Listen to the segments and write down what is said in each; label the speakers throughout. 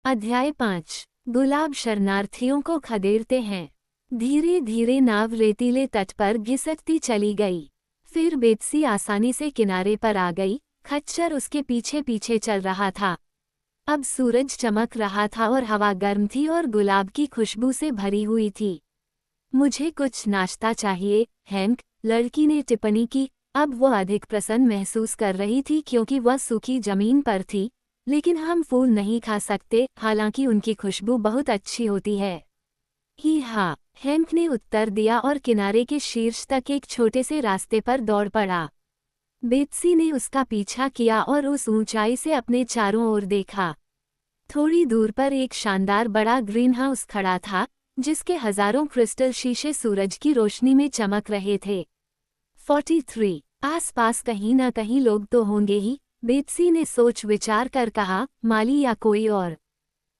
Speaker 1: अध्याय 5। गुलाब शरणार्थियों को खदेड़ते हैं। धीरे धीरे नाव रेतीले तट पर घिसकती चली गई। फिर बेत्सी आसानी से किनारे पर आ गई। खच्चर उसके पीछे पीछे चल रहा था। अब सूरज चमक रहा था और हवा गर्म थी और गुलाब की खुशबू से भरी हुई थी। मुझे कुछ नाश्ता चाहिए, हैंक, लड़की ने टिप्पणी की। अब वह अधिक प्रसन्न महसूस कर रही थी क्योंकि वह सूखी जमीन पर थी। लेकिन हम फूल नहीं खा सकते, हालांकि उनकी खुशबू बहुत अच्छी होती है। ही हाँ, हैंक ने उत्तर दिया और किनारे के शीर्ष तक एक छोटे से रास्ते पर दौड़ पड़ा। बेत्सी ने उसका पीछा किया और उस ऊंचाई से अपने चारों ओर देखा। थोड़ी दूर पर एक शानदार बड़ा ग्रीन हाउस खड़ा था, जिसके हजारों क्रिस्टल शीशे सूरज की रोशनी में चमक रहे थे। 43। आसपास कहीं ना कहीं लोग तो होंगे ही, बेत्सी ने सोच विचार कर कहा, माली या कोई और।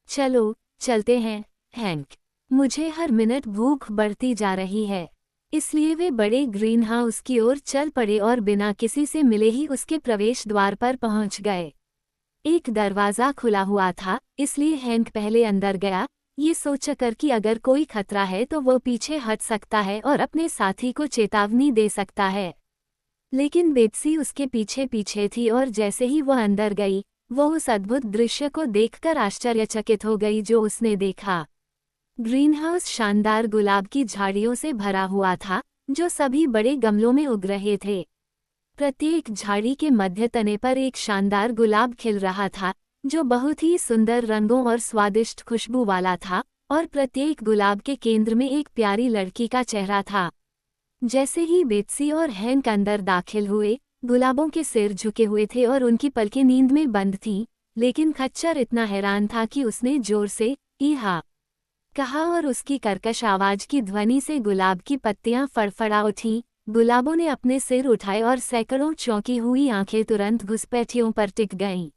Speaker 1: चलो चलते हैं, हैंक। मुझे हर मिनट भूख बढ़ती जा रही है। इसलिए वे बड़े ग्रीन हाउस की ओर चल पड़े और बिना किसी से मिले ही उसके प्रवेश द्वार पर पहुंच गए। एक दरवाज़ा खुला हुआ था, इसलिए हैंक पहले अंदर गया, ये सोचकर कि अगर कोई खतरा है तो वो पीछे हट सकता है और अपने साथी को चेतावनी दे सकता है। लेकिन बेत्सी उसके पीछे पीछे थी और जैसे ही वह अंदर गई, वो उस अद्भुत दृश्य को देखकर आश्चर्यचकित हो गई जो उसने देखा। ग्रीनहाउस शानदार गुलाब की झाड़ियों से भरा हुआ था, जो सभी बड़े गमलों में उग रहे थे। प्रत्येक झाड़ी के मध्य तने पर एक शानदार गुलाब खिल रहा था, जो बहुत ही सुंदर रंगों और स्वादिष्ट खुशबू वाला था, और प्रत्येक गुलाब के केंद्र में एक प्यारी लड़की का चेहरा था। जैसे ही बेत्सी और हैंक अंदर दाखिल हुए, गुलाबों के सिर झुके हुए थे और उनकी पलकें नींद में बंद थीं, लेकिन खच्चर इतना हैरान था कि उसने जोर से ईहा कहा और उसकी कर्कश आवाज की ध्वनि से गुलाब की पत्तियां फड़फड़ा उठीं। गुलाबों ने अपने सिर उठाए और सैकड़ों चौंकी हुई आंखें तुरंत घुसपैठियों पर टिक गईं।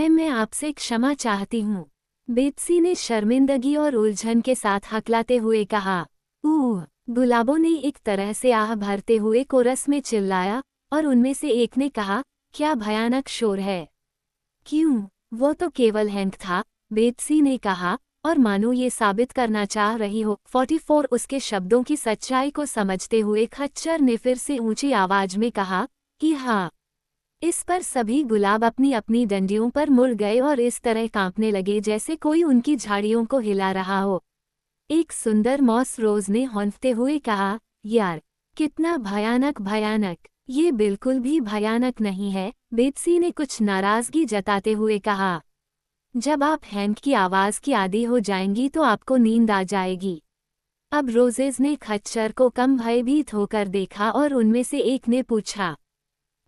Speaker 1: मैं आपसे क्षमा चाहती हूँ, बेत्सी ने शर्मिंदगी और उलझन के साथ हकलाते हुए कहा। गुलाबों ने एक तरह से आह भरते हुए कोरस में चिल्लाया, और उनमें से एक ने कहा, क्या भयानक शोर है। क्यों, वो तो केवल हैंक था, बेत्सी ने कहा, और मानो ये साबित करना चाह रही हो। 44। उसके शब्दों की सच्चाई को समझते हुए खच्चर ने फिर से ऊंची आवाज में कहा कि हाँ। इस पर सभी गुलाब अपनी अपनी डंडियों पर मुड़ गए और इस तरह कांपने लगे जैसे कोई उनकी झाड़ियों को हिला रहा हो। एक सुंदर मॉस रोज ने हौंफते हुए कहा, यार, कितना भयानक भयानक। ये बिल्कुल भी भयानक नहीं है, बेत्सी ने कुछ नाराजगी जताते हुए कहा। जब आप हैंक की आवाज की आदी हो जाएंगी तो आपको नींद आ जाएगी। अब रोजेज ने खच्चर को कम भयभीत होकर देखा और उनमें से एक ने पूछा,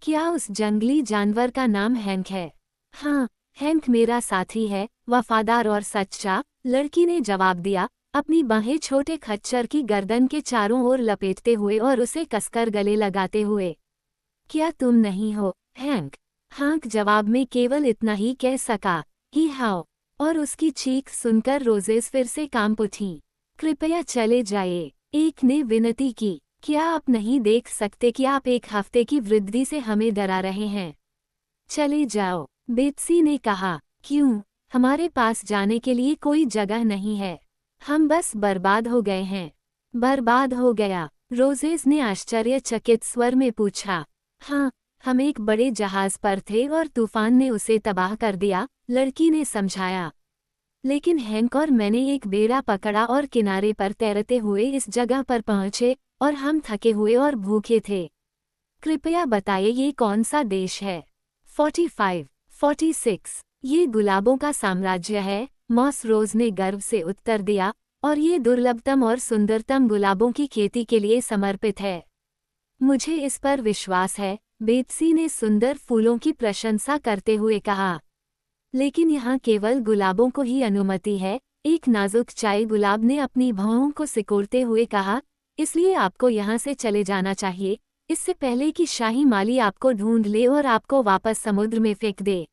Speaker 1: क्या उस जंगली जानवर का नाम हैंक है? हाँ, हैंक मेरा साथी है, वफादार और सच्चा, लड़की ने जवाब दिया, अपनी बाहें छोटे खच्चर की गर्दन के चारों ओर लपेटते हुए और उसे कसकर गले लगाते हुए। क्या तुम नहीं हो, हैंक? हैंक जवाब में केवल इतना ही कह सका, ही हाओ, और उसकी चीख सुनकर रोजेस फिर से कांप उठीं। कृपया चले जाइए, एक ने विनती की। क्या आप नहीं देख सकते कि आप एक हफ्ते की वृद्धि से हमें डरा रहे हैं? चले जाओ, बेत्सी ने कहा। क्यों, हमारे पास जाने के लिए कोई जगह नहीं है। हम बस बर्बाद हो गए हैं। बर्बाद हो गया? रोजेस ने आश्चर्यचकित स्वर में पूछा। हाँ, हम एक बड़े जहाज पर थे और तूफान ने उसे तबाह कर दिया, लड़की ने समझाया। लेकिन हैंक और मैंने एक बेड़ा पकड़ा और किनारे पर तैरते हुए इस जगह पर पहुंचे, और हम थके हुए और भूखे थे। कृपया बताइए ये कौन सा देश है? 45, 46। ये गुलाबों का साम्राज्य है, मॉस रोज ने गर्व से उत्तर दिया, और ये दुर्लभतम और सुंदरतम गुलाबों की खेती के लिए समर्पित है। मुझे इस पर विश्वास है, बेत्सी ने सुंदर फूलों की प्रशंसा करते हुए कहा। लेकिन यहाँ केवल गुलाबों को ही अनुमति है, एक नाजुक चाय गुलाब ने अपनी भौहों को सिकोड़ते हुए कहा, इसलिए आपको यहाँ से चले जाना चाहिए, इससे पहले कि शाही माली आपको ढूंढ ले और आपको वापस समुद्र में फेंक दे।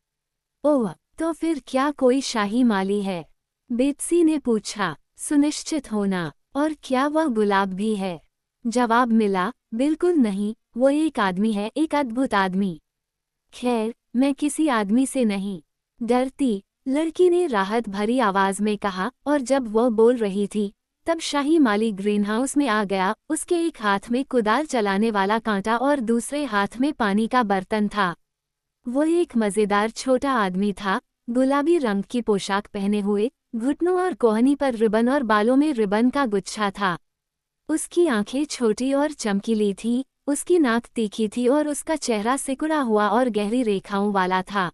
Speaker 1: ओह, तो फिर क्या कोई शाही माली है? बेत्सी ने पूछा। सुनिश्चित होना, और क्या वह गुलाब भी है? जवाब मिला, बिल्कुल नहीं, वो एक आदमी है, एक अद्भुत आदमी। खैर, मैं किसी आदमी से नहीं डरती, लड़की ने राहत भरी आवाज में कहा, और जब वह बोल रही थी तब शाही माली ग्रीनहाउस में आ गया। उसके एक हाथ में कुदाल चलाने वाला कांटा और दूसरे हाथ में पानी का बर्तन था। वो एक मजेदार छोटा आदमी था, गुलाबी रंग की पोशाक पहने हुए, घुटनों और कोहनी पर रिबन और बालों में रिबन का गुच्छा था। उसकी आंखें छोटी और चमकीली थीं, उसकी नाक तीखी थी और उसका चेहरा सिकुड़ा हुआ और गहरी रेखाओं वाला था।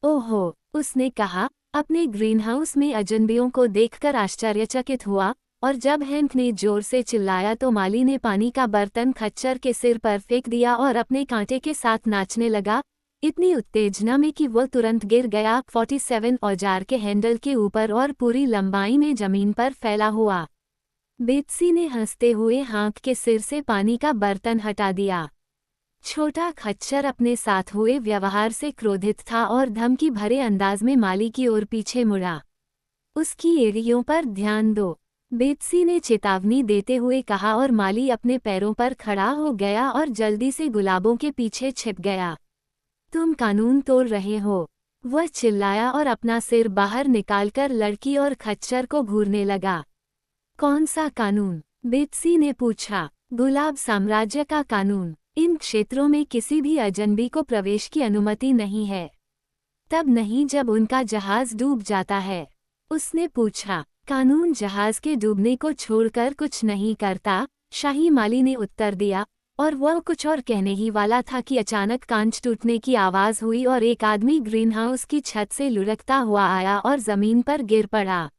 Speaker 1: ओहो, उसने कहा, अपने ग्रीनहाउस में अजनबियों को देखकर आश्चर्यचकित हुआ, और जब हैंक ने जोर से चिल्लाया तो माली ने पानी का बर्तन खच्चर के सिर पर फेंक दिया और अपने कांटे के साथ नाचने लगा, इतनी उत्तेजना में कि वह तुरंत गिर गया 47 औजार के हैंडल के ऊपर और पूरी लंबाई में जमीन पर फैला हुआ। बेत्सी ने हंसते हुए हांक के सिर से पानी का बर्तन हटा दिया। छोटा खच्चर अपने साथ हुए व्यवहार से क्रोधित था और धमकी भरे अंदाज में माली की ओर पीछे मुड़ा। उसकी एड़ियों पर ध्यान दो, बेत्सी ने चेतावनी देते हुए कहा, और माली अपने पैरों पर खड़ा हो गया और जल्दी से गुलाबों के पीछे छिप गया। तुम कानून तोड़ रहे हो, वह चिल्लाया और अपना सिर बाहर निकालकर लड़की और खच्चर को घूरने लगा। कौन सा कानून? बेत्सी ने पूछा। गुलाब साम्राज्य का कानून। इन क्षेत्रों में किसी भी अजनबी को प्रवेश की अनुमति नहीं है। तब नहीं जब उनका जहाज डूब जाता है। उसने पूछा। कानून जहाज के डूबने को छोड़कर कुछ नहीं करता, शाही माली ने उत्तर दिया, और वह कुछ और कहने ही वाला था कि अचानक कांच टूटने की आवाज हुई और एक आदमी ग्रीनहाउस की छत से लुढ़कता हुआ आया और जमीन पर गिर पड़ा।